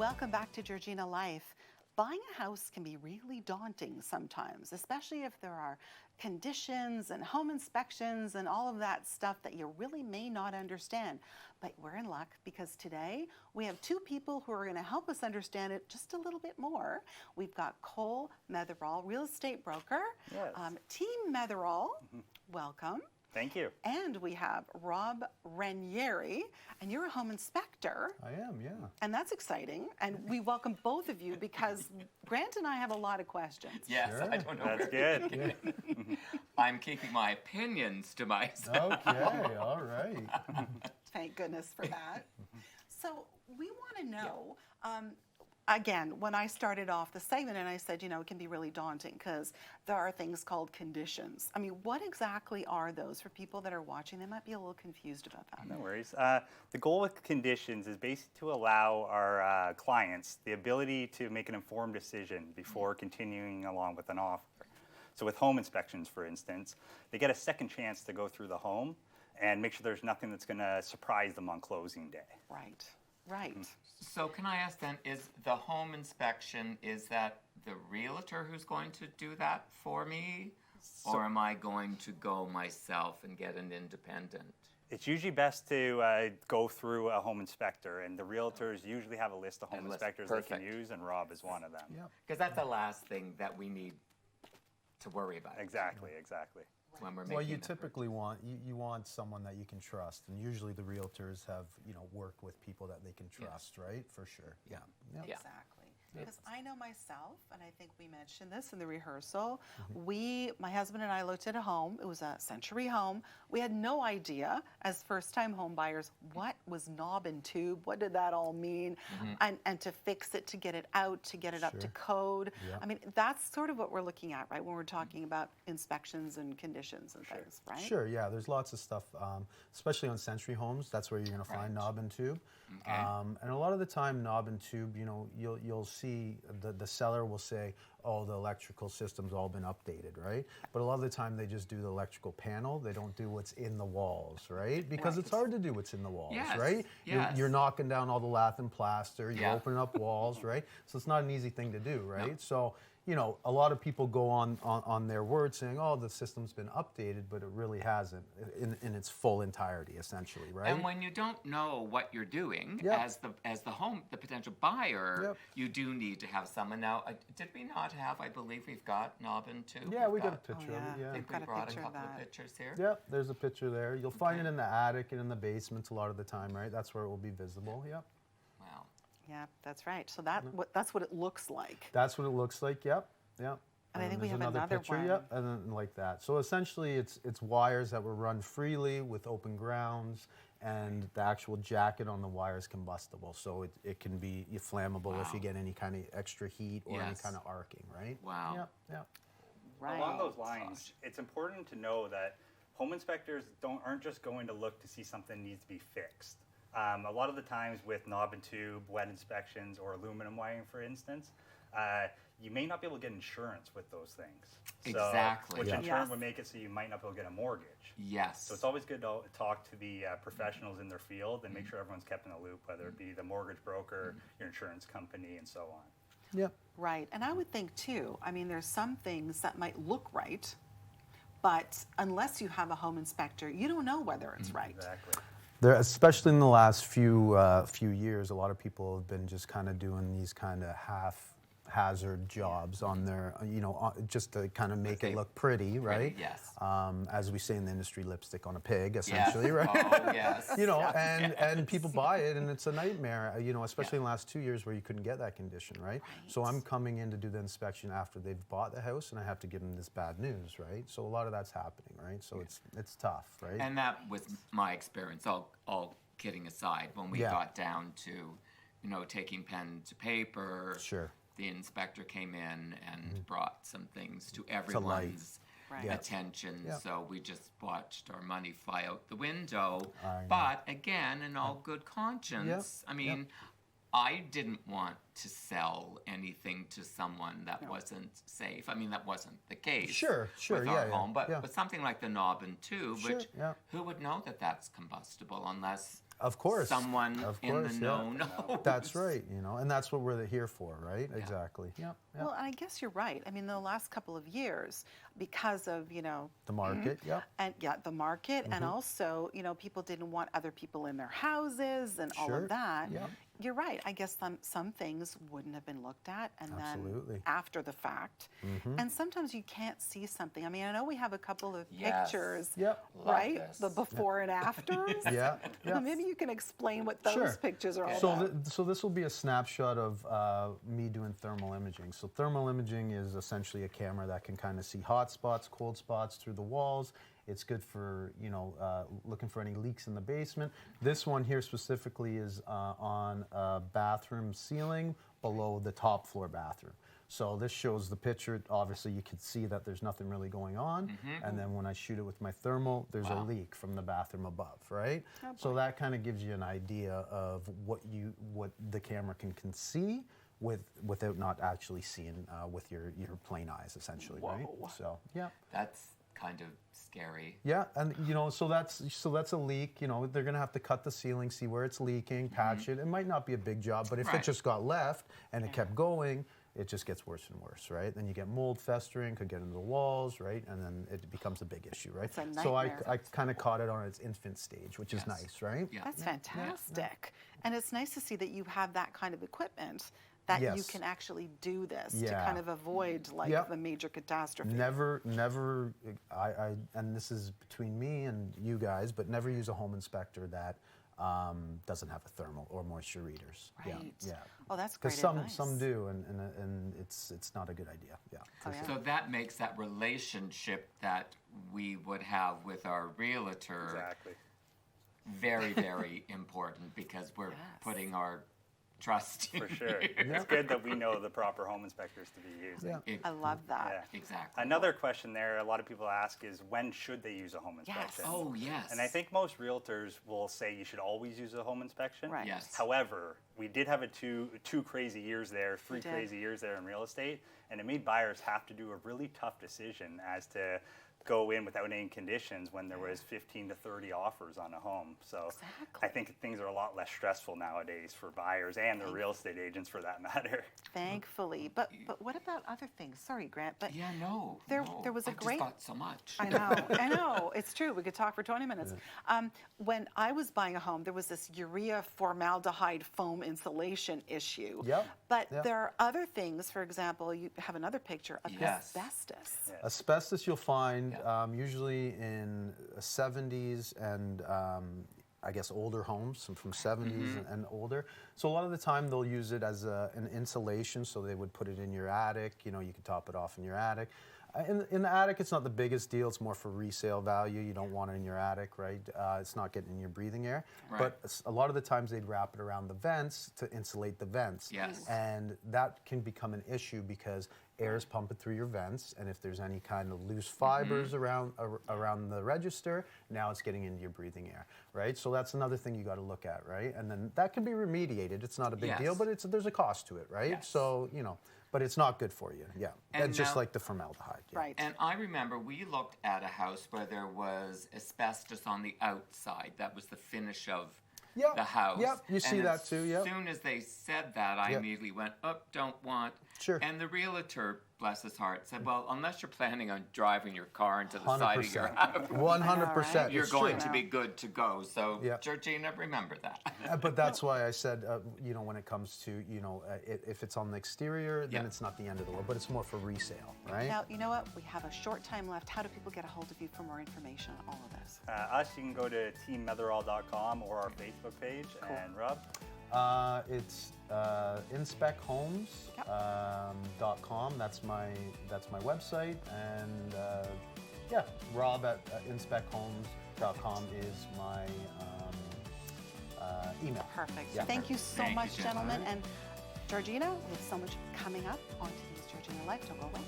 Welcome back to Georgina Life. Buying a house can be really daunting sometimes, especially if there are conditions and home inspections and all of that stuff that you really may not understand. But we're in luck because today we have two people who are going to help us understand it just a little bit more. We've got Cole Metherall, real estate broker. Yes. Team Metherall, welcome. Thank you. And we have Rob Ranieri, and you're a home inspector. I am, yeah. And that's exciting. And we welcome both of you because Grant and I have a lot to questions. Yes, Sure. I don't know. That's good. I'm keeping my opinions to myself. Okay, all right. Thank goodness for that. So we want to know, again, when I started off the segment and I said, you know, it can be really daunting because there are things called conditions. I mean, what exactly are those for people that are watching? They might be a little confused about that. No worries. The goal with conditions is basically to allow our clients the ability to make an informed decision before continuing along with an offer. So with home inspections, for instance, they get a second chance to go through the home and make sure there's nothing that's going to surprise them on closing day. Right, right. So can I ask then, is the home inspection, is that the realtor who's going to do that for me? Or am I going to go myself and get an independent? It's usually best to go through a home inspector, and the realtors usually have a list of home inspectors they can use, and Rob is one of them. Yep. Because that's the last thing that we need to worry about. Exactly, exactly. When we're making Well, you the typically want you want someone that you can trust, and usually the realtors have worked with people that they can trust, right? For sure. Yeah. Yep. Yeah. Exactly. Because I know myself, and I think we mentioned this in the rehearsal, my husband and I looked at a home. It was a Century home. We had no idea, as first-time home buyers, what was knob and tube, what did that all mean, and to fix it, to get it out, to get it up to Sure. code. Yeah. I mean, that's sort of what we're looking at, right, when we're talking about inspections and conditions and things, right? Sure, yeah, there's lots of stuff, especially on Century homes. That's where you're going to find knob and tube. Okay. And a lot of the time, knob and tube, you'll see the seller will say, oh, the electrical system's all been updated, right? But a lot of the time, they just do the electrical panel. They don't do what's in the walls, right? Because it's hard to do what's in the walls, Yes, right? yes. You're knocking down all the lath and plaster. You're Yeah. opening up walls, right? So it's not an easy thing to do, right? So a lot of people go on their word saying, oh, the system's been updated, but it really hasn't in its full entirety, essentially, right? And when you don't know what you're doing Yep. as the potential buyer, Yep. you do need to have someone. Now, did we not have? I believe we've got knob and tube. Yeah, We've we got a picture Oh, of yeah. it, I yeah. think we Got a brought a picture of couple of that. pictures here. Yep, there's a picture there. You'll find Okay. it in the attic and in the basements a lot of the time, right? That's where it will be visible, yep. Wow. Yeah, that's right. So that's what it looks like. That's what it looks like, yep, yep. And I think we there's have another picture, one. Yep, and then like that. So essentially, it's wires that will run freely with open grounds, and the actual jacket on the wire is combustible, so it can be flammable if you Wow. get any kind of extra heat or any Yes. kind of arcing, right? Wow. Yep, yep. Right. Along those lines, it's important to know that home inspectors aren't just going to look to see something needs to be fixed. A lot of the times with knob and tube, wet inspections, or aluminum wiring, for instance, you may not be able to get insurance with those things. Exactly. Which Yeah. in turn Yes. would make it so you might not be able to get a mortgage. Yes. So it's always good to talk to the professionals in their field and make sure everyone's kept in the loop, whether it be the mortgage broker, your insurance company, and so on. Yep. Right, and I would think too, I mean, there's some things that might look right, but unless you have a home inspector, you don't know whether it's right. Exactly. There, especially in the last few years, a lot of people have been just kind of doing these kind of haphazard jobs on their, just to kind of make it look pretty, right? Yes. As we say in the industry, lipstick on a pig, essentially, Yes. right? Oh, yes. And people buy it, and it's a nightmare, especially in the last 2 years where you couldn't get that condition, right? So I'm coming in to do the inspection after they've bought the house, and I have to give them this bad news, right? So a lot of that's happening, right? So it's tough, right? And that was my experience, all kidding aside, when we Yeah. got down to, taking pen to paper. Sure. The inspector came in and brought some things to everyone's Right. Yeah. attention. Yeah. So we just watched our money fly out the window. I know. But again, in all good conscience, I mean, I didn't want to sell anything to someone that wasn't safe. I mean, that wasn't the case Sure, with our yeah, home. But, yeah. but something like the knob and tube, Sure, which yeah. who would know that that's combustible unless Of course. someone Of in course, the yeah. know knows. That's right, you know, and that's what we're here for, right? Exactly. Yep. Yep. Well, I guess you're right. I mean, the last couple of years, because of, The market. Yep. and yeah, the market, and also, people didn't want other people in their houses and all Sure. of that. Yep. You're right. I guess some things wouldn't have been looked at, and Absolutely. then after the fact. And sometimes you can't see something. I mean, I know we have a couple of Yes. pictures, Yep. Love right? this. The before and afters. Yeah. Well, Yeah. maybe you can explain what those Sure. pictures are all So, about. so this will be a snapshot of me doing thermal imaging. So thermal imaging is essentially a camera that can kind of see hot spots, cold spots through the walls. It's good for looking for any leaks in the basement. This one here specifically is on a bathroom ceiling below the top floor bathroom. So this shows the picture. Obviously, you can see that there's nothing really going on. And then when I shoot it with my thermal, there's a leak from the bathroom above, right? So that kind of gives you an idea of what the camera can see without not actually seeing with your plain eyes, essentially, right? Whoa. So yeah. That's kind of scary. Yeah, and so that's a leak. They're gonna have to cut the ceiling, see where it's leaking, patch it. It might not be a big job, but if Right. it just got left and it kept going, it just gets worse and worse, right? Then you get mold festering, could get into the walls, right? And then it becomes a big issue, right? It's a So I nightmare. kind of caught it on its infant stage, which is Yes. nice, right? Yeah. That's fantastic. And it's nice to see that you have that kind of equipment that you Yes. can actually do this to Yeah. kind of avoid like Yep. the major catastrophe. Never, and this is between me and you guys, but never use a home inspector that doesn't have a thermal or moisture readers. Right. Yeah. Oh, that's Because great advice. some do, and it's not a good idea. Yeah. Oh, yeah. So that makes that relationship that we would have with our realtor Exactly. very, very important because we're Yes. putting our trust in For sure. you. It's good that we know the proper home inspectors to be using. Yeah. I love that. Yeah. Exactly. Another question there a lot of people ask is when should they use a home Yes. inspection? Oh, yes. And I think most realtors will say you should always use a home inspection. Right. Yes. However, we did have two crazy years there, three did. crazy years there in real estate, and it made buyers have to do a really tough decision as to go in without any conditions when there was 15 to 30 offers on a home. So Exactly. I think things are a lot less stressful nowadays for buyers and the real estate agents for that matter. Thankfully. But what about other things? Sorry, Grant, but Yeah, no. There- no. there was a I've great- just got so much. I know, it's true. We could talk for 20 minutes. When I was buying a home, there was this urea formaldehyde foam insulation issue. Yep, But yep. there are other things. For example, you have another picture of Yes. asbestos. Yeah. Asbestos you'll find Yeah. usually in 70s and I guess older homes from 70s and older. So a lot of the time they'll use it as an insulation, so they would put it in your attic. You could top it off in your attic. In the attic, it's not the biggest deal. It's more for resale value. You don't want it in your attic, right? It's not getting in your breathing air. Right. But a lot of the times they'd wrap it around the vents to insulate the vents. Yes. And that can become an issue because air is pumping through your vents, and if there's any kind of loose fibers around the register, now it's getting into your breathing air, right? So that's another thing you got to look at, right? And then that can be remediated. It's not a big Yes. deal, but there's a cost to it, right? Yes. So but it's not good for you, yeah. And Just now- like the formaldehyde, yeah. Right. And I remember we looked at a house where there was asbestos on the outside. That was the finish of Yep, the house. yep, you see And that too, yep. As soon as they said that, I Yep. immediately went, don't want. Sure. And the realtor, bless his heart, said, well, unless you're planning on driving your car into the side of your 100%. house, 100%. you're it's going true. to be good to go. So, Yep. Georgina, remember that. But that's why I said, when it comes to, if it's on the exterior, then Yeah. it's not the end of the world, but it's more for resale, right? Now, you know what? We have a short time left. How do people get a hold of you for more information on all of this? Us, you can go to teammetherall.com or our Facebook page. And Rob? It's inspecthomes.com. That's my website, and Rob at inspecthomes.com is my email. Perfect. Yeah. Thank you so Thank you, much, Jen. gentlemen. And Georgina, we have so much coming up on today's Georgina Life. Don't go away.